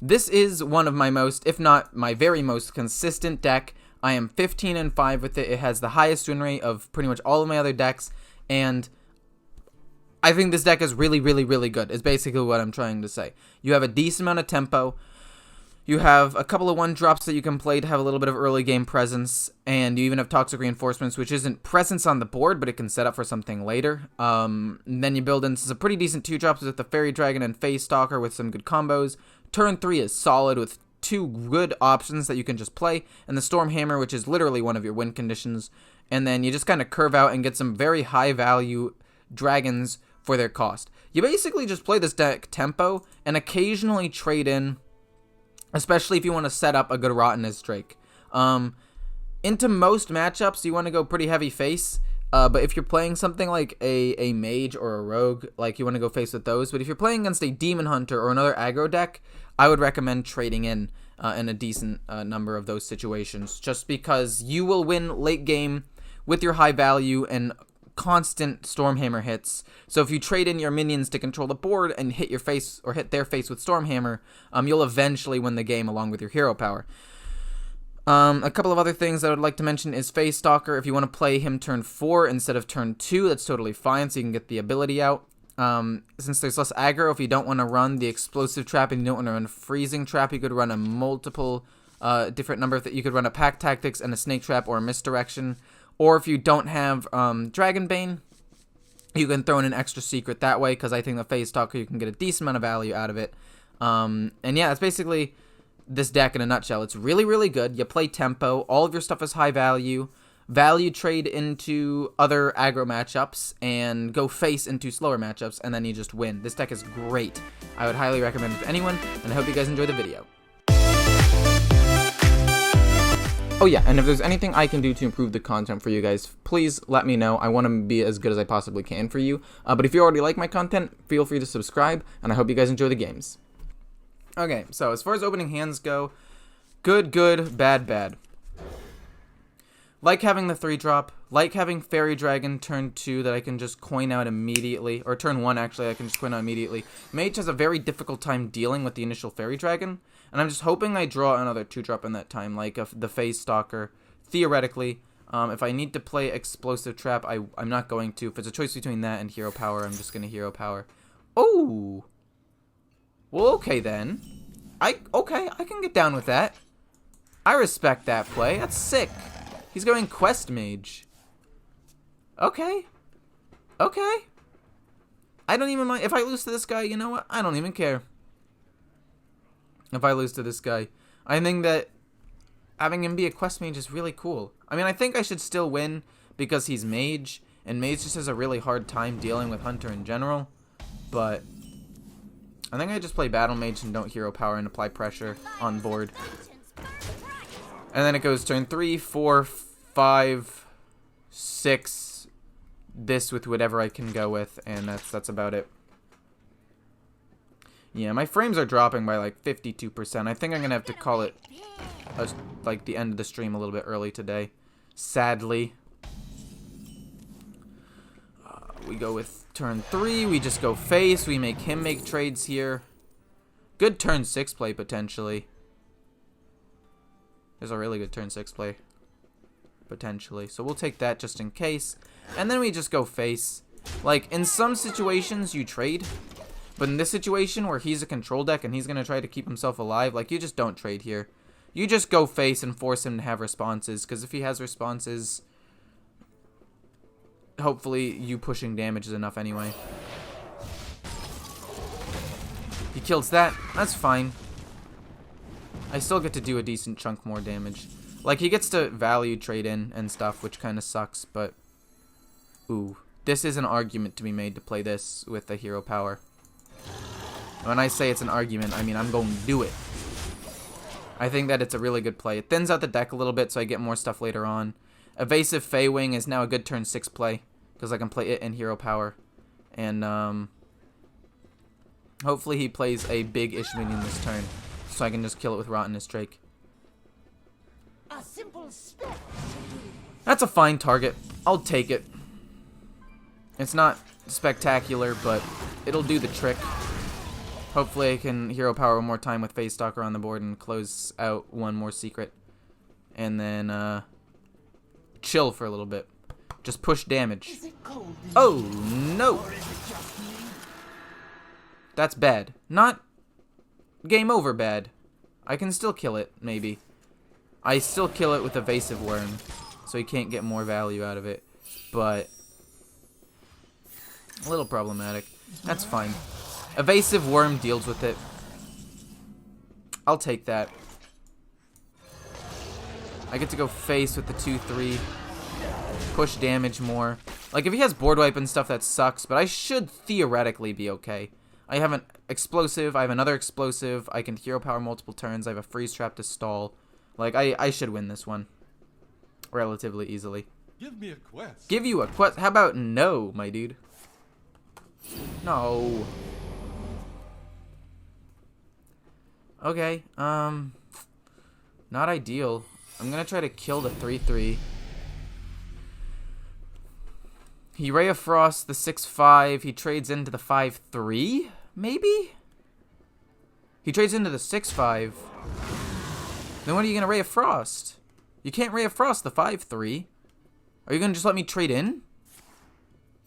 This is one of my most, if not my very most consistent deck. I am 15-5 with it. It has the highest win rate of pretty much all of my other decks, and I think this deck is really, really, really good, is basically what I'm trying to say. You have a decent amount of tempo. You have a couple of 1-drops that you can play to have a little bit of early game presence, and you even have Toxic Reinforcements, which isn't presence on the board, but it can set up for something later. Then you build in some pretty decent 2-drops with the Fairy Dragon and Phase Stalker with some good combos. Turn 3 is solid with 2 good options that you can just play, and the Storm Hammer, which is literally one of your win conditions. And then you just kind of curve out and get some very high value dragons for their cost. You basically just play this deck tempo and occasionally trade in, especially if you want to set up a good Rottenness Drake. Into most matchups, you want to go pretty heavy face, but if you're playing something like a mage or a rogue, like you want to go face with those. But if you're playing against a Demon Hunter or another aggro deck, I would recommend trading in a decent number of those situations, just because you will win late game with your high value and constant Stormhammer hits. So if you trade in your minions to control the board and hit your face or hit their face with Stormhammer, you'll eventually win the game along with your hero power. A couple of other things I would like to mention is Phase Stalker. If you want to play him turn 4 instead of turn 2, that's totally fine, so you can get the ability out. Since there's less aggro, if you don't want to run the Explosive Trap and you don't want to run Freezing Trap, you could run a multiple different number. You could run a Pack Tactics and a Snake Trap or a Misdirection. Or if you don't have Dragonbane, you can throw in an extra secret that way, because I think the Phase Stalker, you can get a decent amount of value out of it. And yeah, that's basically this deck in a nutshell. It's really, really good. You play tempo. All of your stuff is high value. Value trade into other aggro matchups, and go face into slower matchups, and then you just win. This deck is great. I would highly recommend it to anyone, and I hope you guys enjoy the video. Oh yeah, and if there's anything I can do to improve the content for you guys, please let me know. I want to be as good as I possibly can for you. But if you already like my content, feel free to subscribe, and I hope you guys enjoy the games. Okay, so as far as opening hands go, good, good, bad, bad. Like having the 3-drop, like having Fairy Dragon turn 2 that I can just coin out immediately, or turn 1 actually, I can just coin out immediately. Mage has a very difficult time dealing with the initial Fairy Dragon, and I'm just hoping I draw another 2-drop in that time, like the Phase Stalker. Theoretically, if I need to play Explosive Trap, I'm not going to. If it's a choice between that and Hero Power, I'm just going to Hero Power. Oh! Well, okay then. Okay, I can get down with that. I respect that play. That's sick. He's going Quest Mage. Okay. Okay. I don't even mind. If I lose to this guy, you know what? I don't even care. If I lose to this guy. I think that having him be a Quest Mage is really cool. I mean, I think I should still win because he's Mage, and Mage just has a really hard time dealing with Hunter in general. But I think I just play Battle Mage and don't Hero Power and apply pressure on board. And then it goes turn 3, 4, 5, 6, this with whatever I can go with, and that's about it. Yeah, my frames are dropping by like 52%. I think I'm gonna have to call it like the end of the stream a little bit early today, sadly. We go with turn 3, we just go face, we make him make trades here. Good turn 6 play potentially. There's a really good turn 6 play, potentially. So we'll take that just in case. And then we just go face. Like, in some situations, you trade. But in this situation, where he's a control deck and he's going to try to keep himself alive, like, you just don't trade here. You just go face and force him to have responses. Because if he has responses, hopefully you pushing damage is enough anyway. He kills that. That's fine. I still get to do a decent chunk more damage. Like, he gets to value trade in and stuff, which kind of sucks, but ooh, this is an argument to be made to play this with the Hero Power. When I say it's an argument, I mean I'm going to do it. I think that it's a really good play. It thins out the deck a little bit, so I get more stuff later on. Evasive Feywing is now a good turn 6 play, because I can play it in Hero Power. And hopefully he plays a big-ish minion this turn, so I can just kill it with Rottenness Drake. That's a fine target. I'll take it. It's not spectacular, but it'll do the trick. Hopefully I can hero power one more time with Face Stalker on the board and close out one more secret. And then chill for a little bit. Just push damage. Oh, no. That's bad. Not game over bad. I can still kill it, maybe. I still kill it with Evasive Worm, so he can't get more value out of it. But a little problematic. That's fine. Evasive Worm deals with it. I'll take that. I get to go face with the 2-3. Push damage more. Like, if he has board wipe and stuff, that sucks, but I should theoretically be okay. I have an explosive. I have another explosive. I can hero power multiple turns. I have a freeze trap to stall. Like, I should win this one relatively easily. Give me a quest. Give you a quest? How about no, my dude? No. Okay, not ideal. I'm gonna try to kill the 3-3. He Ray of Frost the 6-5. He trades into the 5-3, maybe? He trades into the 6-5. Then what are you gonna Ray of Frost? You can't Ray of Frost the 5-3. Are you gonna just let me trade in?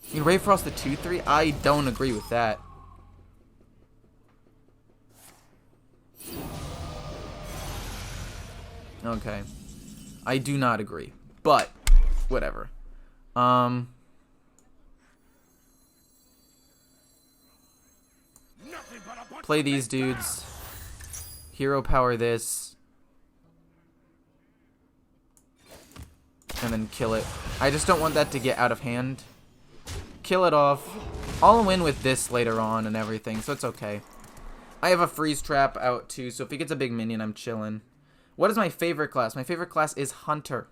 You can Ray of Frost the 2-3? I don't agree with that. Okay. I do not agree. But, whatever. Play these dudes. Hero power this. And then kill it. I just don't want that to get out of hand. Kill it off. I'll win with this later on and everything, so it's okay. I have a freeze trap out too, so if he gets a big minion, I'm chilling. What is my favorite class? My favorite class is Hunter.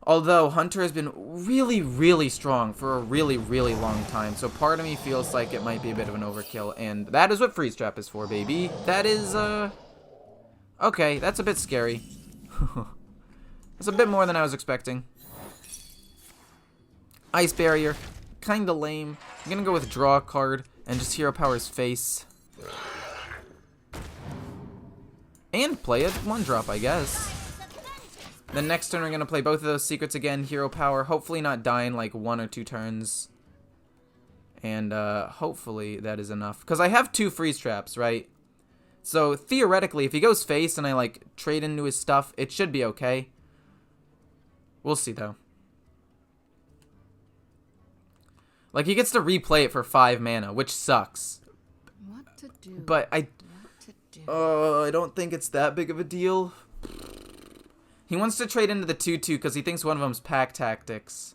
Although Hunter has been really, really strong for a really, really long time. So part of me feels like it might be a bit of an overkill. And that is what freeze trap is for, baby. That is, okay, that's a bit scary. That's a bit more than I was expecting. Ice Barrier. Kinda lame. I'm gonna go with draw a card and just hero power his face. And play a 1-drop, I guess. Then next turn we're going to play both of those secrets again. Hero power. Hopefully not die in like 1 or 2 turns. And hopefully that is enough. Because I have 2 freeze traps, right? So theoretically, if he goes face and I like trade into his stuff, it should be okay. We'll see though. Like he gets to replay it for 5 mana, which sucks. What to do? But I don't think it's that big of a deal. He wants to trade into the 2-2 because he thinks one of them's pack tactics.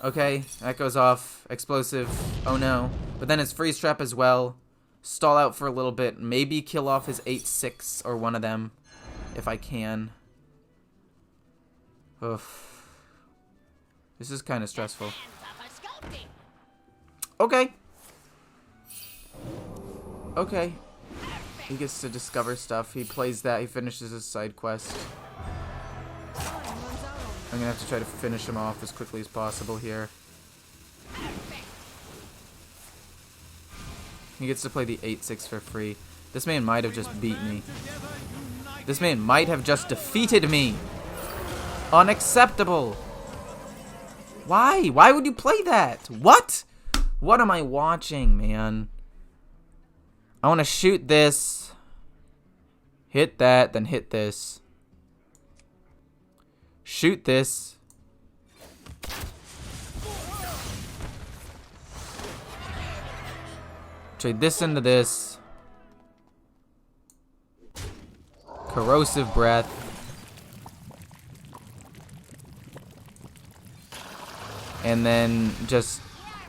Okay, that goes off. Explosive. Oh no. But then his freeze trap as well. Stall out for a little bit. Maybe kill off his 8-6 or one of them. If I can. Oof. This is kind of stressful. Okay. Okay. He gets to discover stuff. He plays that. He finishes his side quest. I'm gonna have to try to finish him off as quickly as possible here. He gets to play the 8-6 for free. This man might have just beat me. This man might have just defeated me. Unacceptable. Why? Why would you play that? What? What am I watching, man? I want to shoot this. Hit that, then hit this. Shoot this. Trade this into this. Corrosive Breath. And then just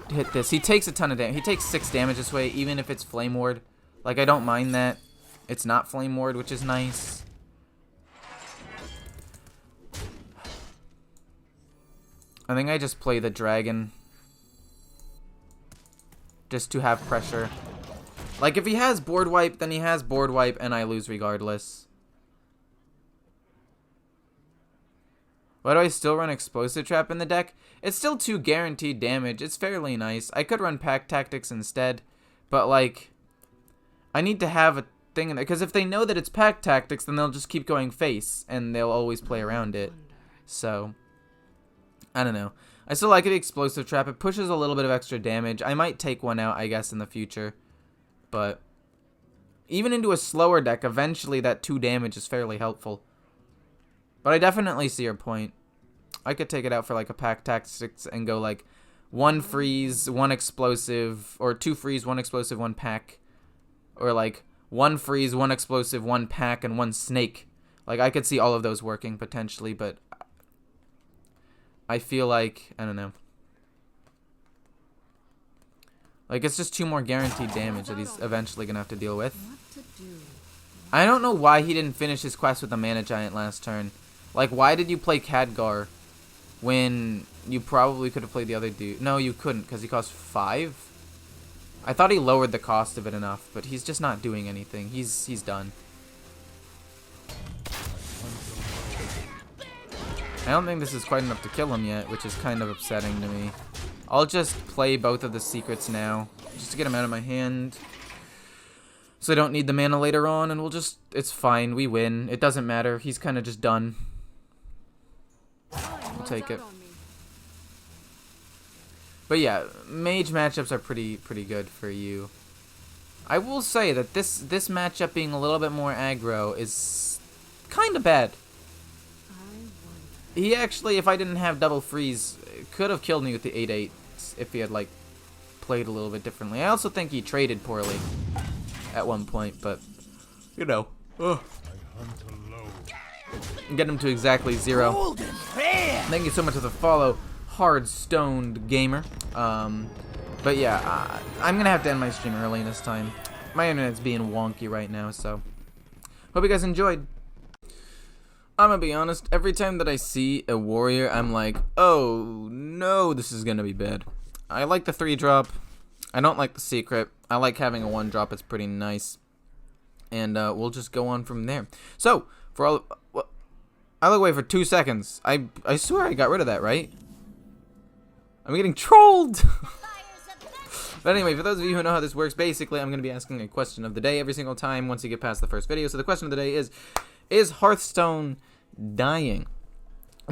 hit this. He takes a ton of damage. He takes 6 damage this way, even if it's Flame Ward. Like, I don't mind that. It's not Flame Ward, which is nice. I think I just play the dragon. Just to have pressure. Like, if he has board wipe, then he has board wipe, and I lose regardless. Why do I still run Explosive Trap in the deck? It's still 2 guaranteed damage. It's fairly nice. I could run Pack Tactics instead, but like, I need to have a thing in there, because if they know that it's Pack Tactics, then they'll just keep going face, and they'll always play around it. So, I don't know. I still like the Explosive Trap. It pushes a little bit of extra damage. I might take one out, I guess, in the future. But even into a slower deck, eventually that 2 damage is fairly helpful. But I definitely see your point. I could take it out for like a Pack Tactics and go like 1 freeze, 1 explosive, or 2 freeze, 1 explosive, 1 pack. Or like 1 freeze, 1 explosive, 1 pack, and 1 snake. Like, I could see all of those working potentially, but I feel like, I don't know. Like, it's just 2 more guaranteed damage that he's eventually going to have to deal with. I don't know why he didn't finish his quest with the Mana Giant last turn. Like, why did you play Khadgar when you probably could have played the other dude? No, you couldn't, because he cost 5? I thought he lowered the cost of it enough, but he's just not doing anything. He's done. I don't think this is quite enough to kill him yet, which is kind of upsetting to me. I'll just play both of the secrets now, just to get him out of my hand. So I don't need the mana later on, and we'll just, it's fine, we win. It doesn't matter, he's kind of just done. We'll take it. But yeah, mage matchups are pretty good for you. I will say that this matchup being a little bit more aggro is kind of bad. He actually, if I didn't have double freeze, could have killed me with the 8/8 if he had like played a little bit differently. I also think he traded poorly at one point, but you know, get him to exactly 0. Thank you so much for the follow, Hearthstone Gamer. But yeah, I'm gonna have to end my stream early this time. My internet's being wonky right now, so hope you guys enjoyed. I'm gonna be honest, every time that I see a warrior, I'm like, oh no, this is gonna be bad. I like the 3-drop. I don't like the secret. I like having a 1-drop. It's pretty nice. And we'll just go on from there. So, for all, I look away for 2 seconds. I swear I got rid of that, right? I'm getting trolled. But anyway, for those of you who know how this works, basically I'm going to be asking a question of the day every single time once you get past the first video. So the question of the day is Hearthstone dying,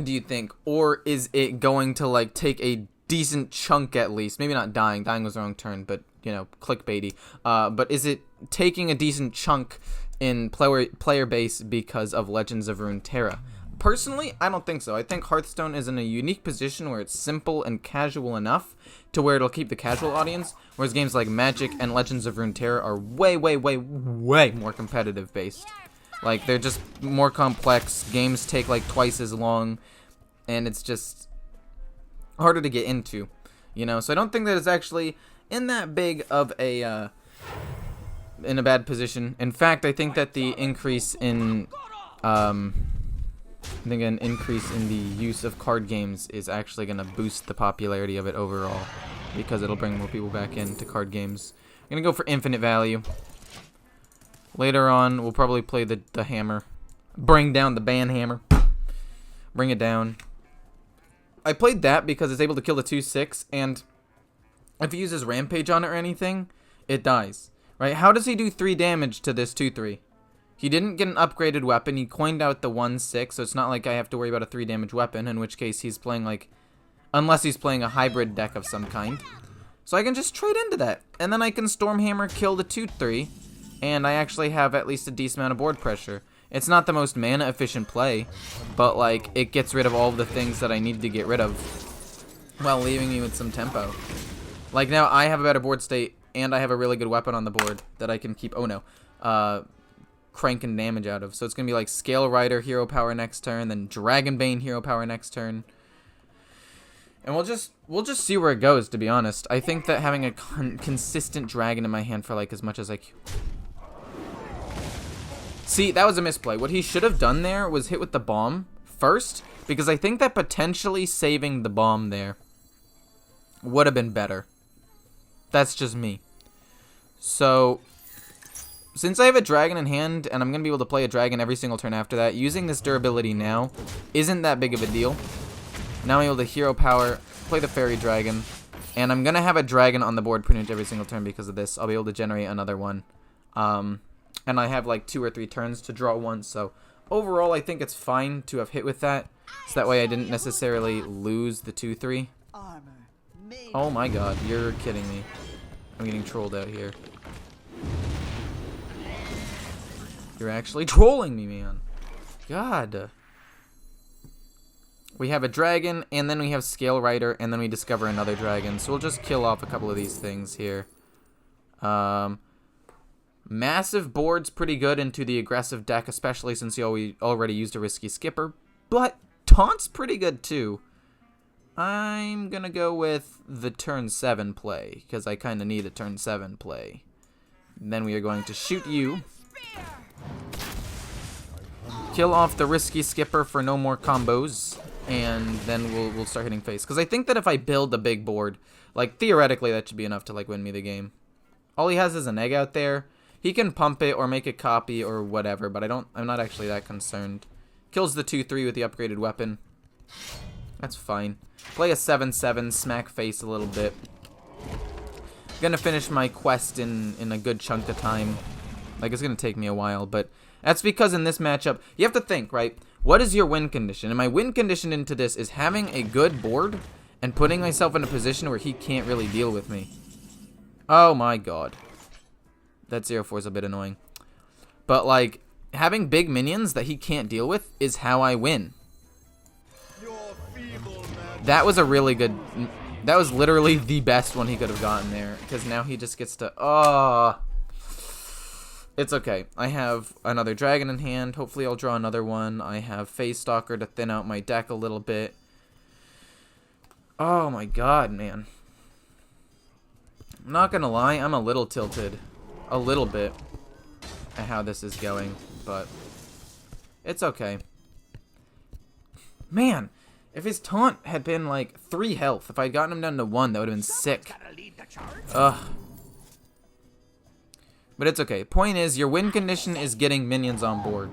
do you think? Or is it going to like take a decent chunk at least? Maybe not dying. Dying was the wrong turn, but you know, clickbaity. But is it taking a decent chunk in player base because of Legends of Runeterra? Personally, I don't think so. I think Hearthstone is in a unique position where it's simple and casual enough to where it'll keep the casual audience, whereas games like Magic and Legends of Runeterra are way more competitive based. Like, they're just more complex, games take like twice as long, and it's just harder to get into, you know? So I don't think that it's actually in that big of a, in a bad position. In fact, I think that the increase in, I think an increase in the use of card games is actually going to boost the popularity of it overall, because it'll bring more people back into card games. I'm going to go for infinite value. Later on, we'll probably play the hammer. Bring down the ban hammer. Bring it down. I played that because it's able to kill the 2/6, and if he uses Rampage on it or anything, it dies. Right? How does he do 3 damage to this 2/3? He didn't get an upgraded weapon. He coined out the 1/6, so it's not like I have to worry about a 3 damage weapon, in which case he's playing like, unless he's playing a hybrid deck of some kind. So I can just trade into that, and then I can Stormhammer kill the 2/3, and I actually have at least a decent amount of board pressure. It's not the most mana efficient play, but like, it gets rid of all of the things that I need to get rid of while leaving me with some tempo. Like, now I have a better board state, and I have a really good weapon on the board that I can keep, oh no, cranking damage out of. So it's gonna be like Scale Rider hero power next turn, then Dragonbane hero power next turn, and we'll just see where it goes. To be honest, I think that having a consistent dragon in my hand for like as much as I can. See, that was a misplay. What he should have done there was hit with the bomb first, because I think that potentially saving the bomb there would have been better. That's just me. So Since I have a dragon in hand, and I'm going to be able to play a dragon every single turn after that, using this durability now isn't that big of a deal. Now I'm able to hero power, play the fairy dragon, and I'm going to have a dragon on the board pretty much every single turn because of this. I'll be able to generate another one. And I have like 2 or 3 turns to draw one, so overall I think it's fine to have hit with that. So that way I didn't necessarily lose the 2-3. Oh my god, you're kidding me. I'm getting trolled out here. You're actually trolling me, man. God. We have a dragon, and then we have Scale Rider, and then we discover another dragon. So we'll just kill off a couple of these things here. Massive board's pretty good into the aggressive deck, especially since you already used a risky skipper. But Taunt's pretty good too. I'm gonna go with the turn 7 play, because I kind of need a turn 7 play. And then we are going to shoot you. Kill off the risky skipper for no more combos, and then we'll start hitting face. Because I think that if I build a big board, like theoretically that should be enough to like win me the game. All he has is an egg out there. He can pump it or make a copy or whatever, but I'm not actually that concerned. Kills the 2-3 with the upgraded weapon. That's fine. Play a 7-7, smack face a little bit. Gonna finish my quest in a good chunk of time. Like, it's gonna take me a while, but that's because in this matchup, you have to think, right? What is your win condition? And my win condition into this is having a good board and putting myself in a position where he can't really deal with me. Oh my god. That 0-4 is a bit annoying. But, like, having big minions that he can't deal with is how I win. That was a really good... That was literally the best one he could have gotten there. Because now he just gets to... Oh... It's okay. I have another dragon in hand. Hopefully I'll draw another one. I have Phase Stalker to thin out my deck a little bit. Oh my god, man. I'm not gonna lie, I'm a little tilted. A little bit at how this is going, but it's okay. Man, if his taunt had been like 3 health, if I had gotten him down to 1, that would have been sick. Ugh. But it's okay. Point is, your win condition is getting minions on board.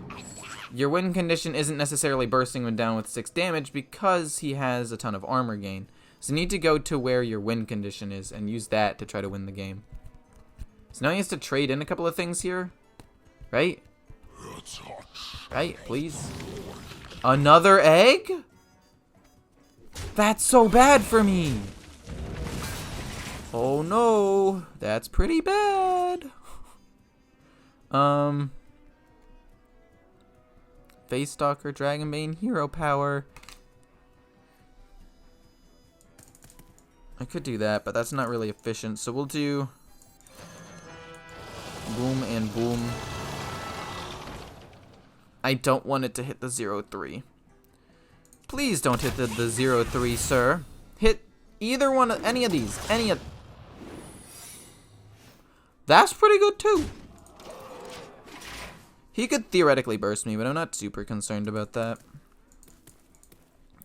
Your win condition isn't necessarily bursting him down with 6 damage because he has a ton of armor gain. So you need to go to where your win condition is and use that to try to win the game. So now he has to trade in a couple of things here. Right? Right, please. Another egg? That's so bad for me. Oh no. That's pretty bad. Face Stalker, Dragonbane, Hero Power. I could do that, but that's not really efficient. So we'll do boom and boom. I don't want it to hit the 0-3. Please don't hit the 0-3, sir. Hit either one of any of these. That's pretty good too. He could theoretically burst me, but I'm not super concerned about that.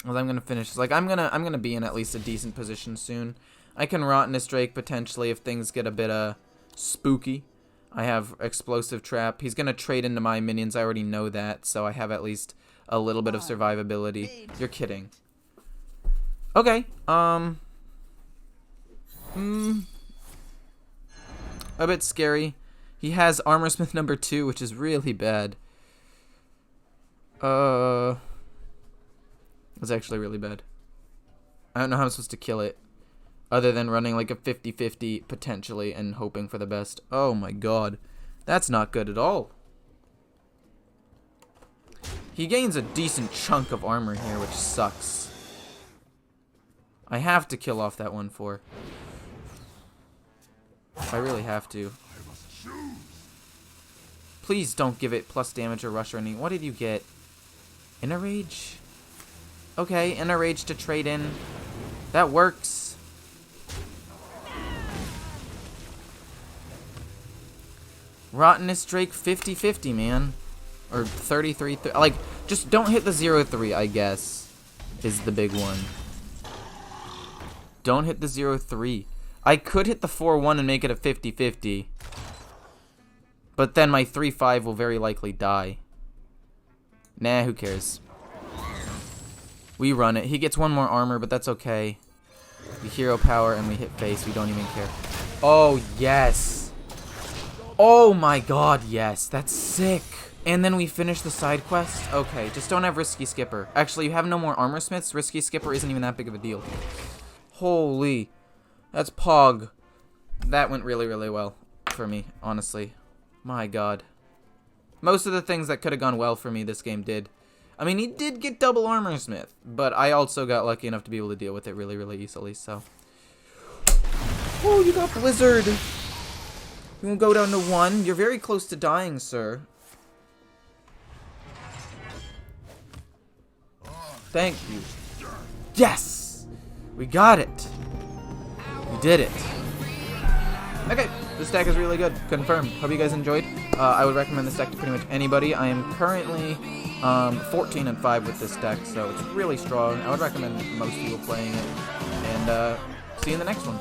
Well, I'm gonna finish. Like I'm gonna be in at least a decent position soon. I can Rottenness Drake potentially if things get a bit spooky. I have Explosive Trap. He's gonna trade into my minions. I already know that, so I have at least a little bit of survivability. You're kidding. Okay. A bit scary. He has Armorsmith number 2, which is really bad. It's actually really bad. I don't know how I'm supposed to kill it. Other than running like a 50-50 potentially and hoping for the best. Oh my god. That's not good at all. He gains a decent chunk of armor here, which sucks. I have to kill off that 1-4. I really have to. Please don't give it plus damage or rush or anything. What did you get? Inner Rage? Okay, Inner Rage to trade in. That works. Rottenness Drake 50-50, man. Or 33. Like, just don't hit the 0-3, I guess, is the big one. Don't hit the 0-3. I could hit the 4-1 and make it a 50-50. But then my 3/5 will very likely die. Nah, who cares? We run it. He gets 1 more armor, but that's okay. We hero power and we hit face. We don't even care. Oh, yes. Oh my god, yes. That's sick. And then we finish the side quest? Okay, just don't have Risky Skipper. Actually, you have no more armor smiths. Risky Skipper isn't even that big of a deal. Holy. That's Pog. That went really, really well for me, honestly. My god. Most of the things that could have gone well for me, this game did. I mean, he did get double armor smith, but I also got lucky enough to be able to deal with it really, really easily, so. Oh, you got Blizzard. You won't go down to 1. You're very close to dying, sir. Thank you. Yes! We got it. We did it. Okay, this deck is really good. Confirmed. Hope you guys enjoyed. I would recommend this deck to pretty much anybody. I am currently 14-5 with this deck, so it's really strong. I would recommend most people playing it. And see you in the next one.